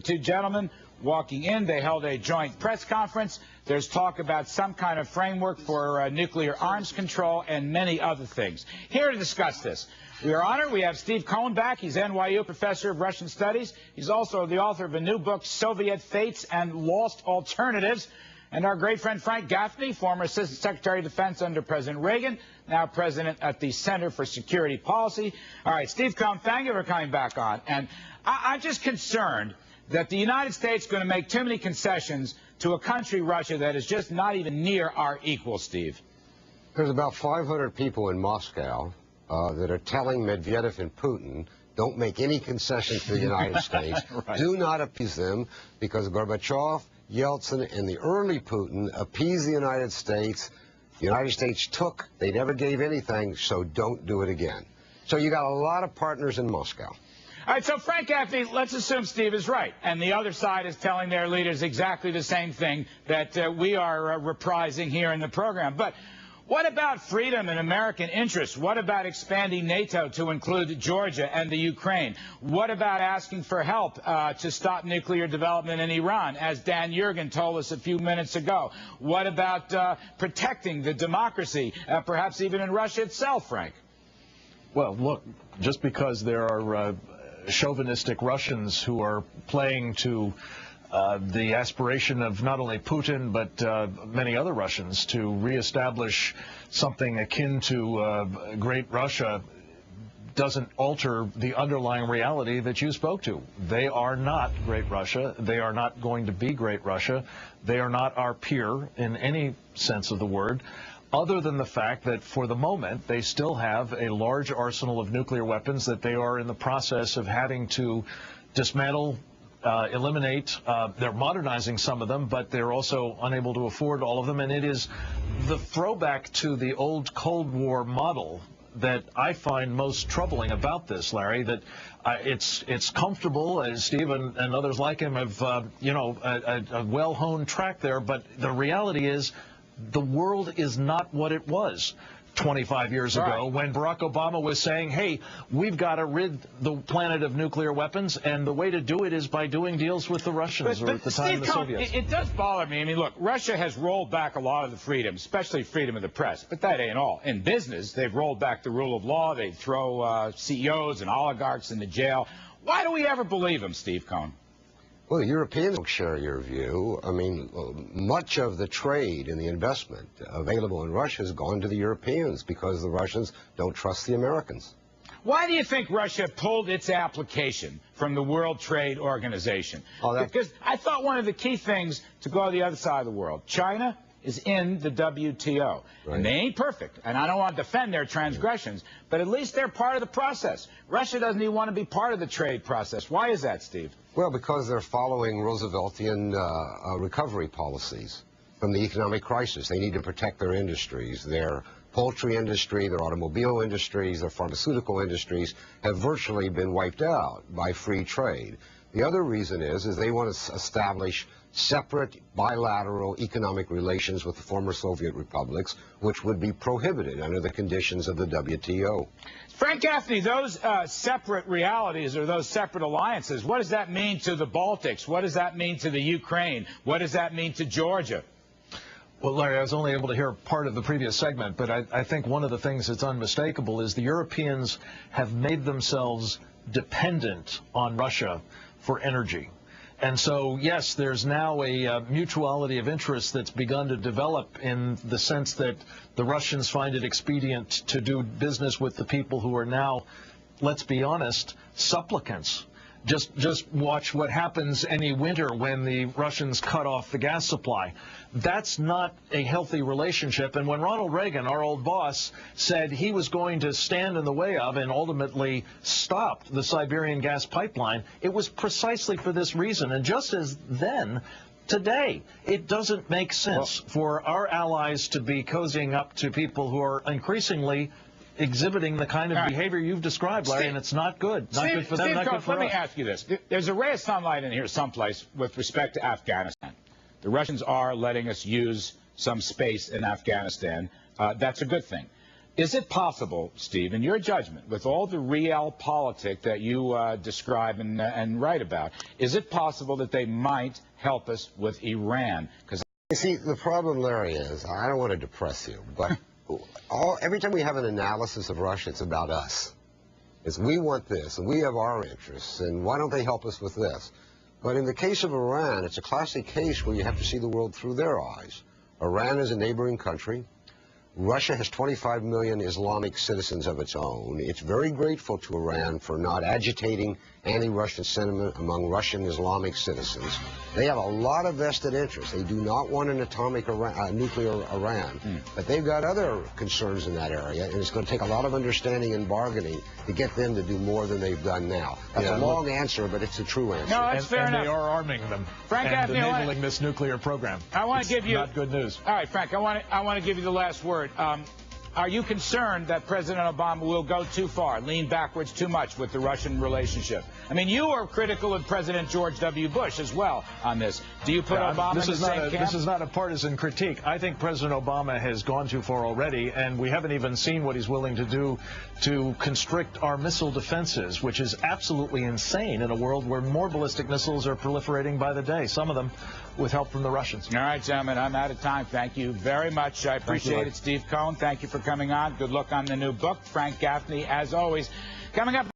two gentlemen walking in. They held a joint press conference. There's talk about some kind of framework for nuclear arms control and many other things. Here to discuss this, we are honored. We have Steve Cohen back. He's NYU professor of Russian studies. He's also the author of a new book, Soviet Fates and Lost Alternatives. And our great friend Frank Gaffney, former Assistant Secretary of Defense under President Reagan, now president at the Center for Security Policy. All right, Steve Cohen, thank you for coming back on. And I'm just concerned that the United States is going to make too many concessions to a country, Russia, that is just not even near our equal, Steve. There's about 500 people in Moscow that are telling Medvedev and Putin, don't make any concessions to the United States. Right. Do not appease them, because Gorbachev, Yeltsin, and the early Putin appeased the United States. The United States took. They never gave anything, so don't do it again. So you got a lot of partners in Moscow. All right, so Frank Gaffney, let's assume Steve is right, and the other side is telling their leaders exactly the same thing that we are reprising here in the program. But what about freedom and American interests? What about expanding NATO to include Georgia and the Ukraine? What about asking for help to stop nuclear development in Iran, as Dan Yergin told us a few minutes ago? What about protecting the democracy, perhaps even in Russia itself, Frank? Well, look, just because there are chauvinistic Russians who are playing to the aspiration of not only Putin but many other Russians to reestablish something akin to Great Russia doesn't alter the underlying reality that you spoke to. They are not Great Russia. They are not going to be Great Russia. They are not our peer in any sense of the word, other than the fact that for the moment they still have a large arsenal of nuclear weapons that they are in the process of having to dismantle, eliminate. They're modernizing some of them, but they're also unable to afford all of them. And it is the throwback to the old Cold War model that I find most troubling about this, Larry, that it's comfortable, as Steve and others like him have, a well-honed track there, but the reality is the world is not what it was 25 years ago, when Barack Obama was saying, hey, we've got to rid the planet of nuclear weapons, and the way to do it is by doing deals with the Russians, or at the time the Soviets. It does bother me. I mean, look, Russia has rolled back a lot of the freedoms, especially freedom of the press, but that ain't all. In business, they've rolled back the rule of law. They throw CEOs and oligarchs into jail. Why do we ever believe them, Steve Cohen? Well, the Europeans don't share your view. I mean, much of the trade and the investment available in Russia has gone to the Europeans because the Russians don't trust the Americans. Why do you think Russia pulled its application from the World Trade Organization? Because I thought one of the key things to go to the other side of the world, China is in the WTO. Right. And they ain't perfect, and I don't want to defend their transgressions, but at least they're part of the process. Russia doesn't even want to be part of the trade process. Why is that, Steve? Well, because they're following Rooseveltian recovery policies from the economic crisis. They need to protect their industries. Their poultry industry, their automobile industries, their pharmaceutical industries have virtually been wiped out by free trade. The other reason is they want to establish separate bilateral economic relations with the former Soviet republics, which would be prohibited under the conditions of the WTO. Frank Gaffney, those separate realities or those separate alliances, what does that mean to the Baltics? What does that mean to the Ukraine? What does that mean to Georgia? Well, Larry, I was only able to hear part of the previous segment, but I think one of the things that's unmistakable is the Europeans have made themselves dependent on Russia for energy. And so, yes, there's now a mutuality of interest that's begun to develop in the sense that the Russians find it expedient to do business with the people who are now, let's be honest, supplicants. Just watch what happens any winter when the Russians cut off the gas supply. That's not a healthy relationship. And when Ronald Reagan, our old boss, said he was going to stand in the way of and ultimately stopped the Siberian gas pipeline, it was precisely for this reason. And just as then, today, it doesn't make sense for our allies to be cozying up to people who are increasingly exhibiting the kind of behavior you've described, Larry, and it's not good. Not good for them, not good for us. Let me ask you this. There's a ray of sunlight in here someplace with respect to Afghanistan. The Russians are letting us use some space in Afghanistan. That's a good thing. Is it possible, Steve, in your judgment, with all the realpolitik that you describe and write about, is it possible that they might help us with Iran? Because you see, the problem, Larry, is, I don't want to depress you, but every time we have an analysis of Russia, it's about us. It's we want this, and we have our interests, and why don't they help us with this? But in the case of Iran, it's a classic case where you have to see the world through their eyes. Iran is a neighboring country. Russia has 25 million Islamic citizens of its own. It's very grateful to Iran for not agitating anti-Russian sentiment among Russian Islamic citizens. They have a lot of vested interests. They do not want an atomic nuclear Iran. But they've got other concerns in that area, and it's going to take a lot of understanding and bargaining to get them to do more than they've done now. That's a long answer, but it's a true answer. No, that's fair enough. And they are arming them Frank and Gaffney, enabling this nuclear program. I want to give you not good news. All right, Frank, I want to give you the last word. Are you concerned that President Obama will go too far, lean backwards too much with the Russian relationship? I mean, you are critical of President George W. Bush as well on this. Do you put Obama in the same camp? This is not a partisan critique. I think President Obama has gone too far already, and we haven't even seen what he's willing to do to constrict our missile defenses, which is absolutely insane in a world where more ballistic missiles are proliferating by the day, some of them with help from the Russians. All right, gentlemen, I'm out of time. Thank you very much. I appreciate it. Steve Cohen, thank you for coming on. Good luck on the new book. Frank Gaffney, as always. Coming up.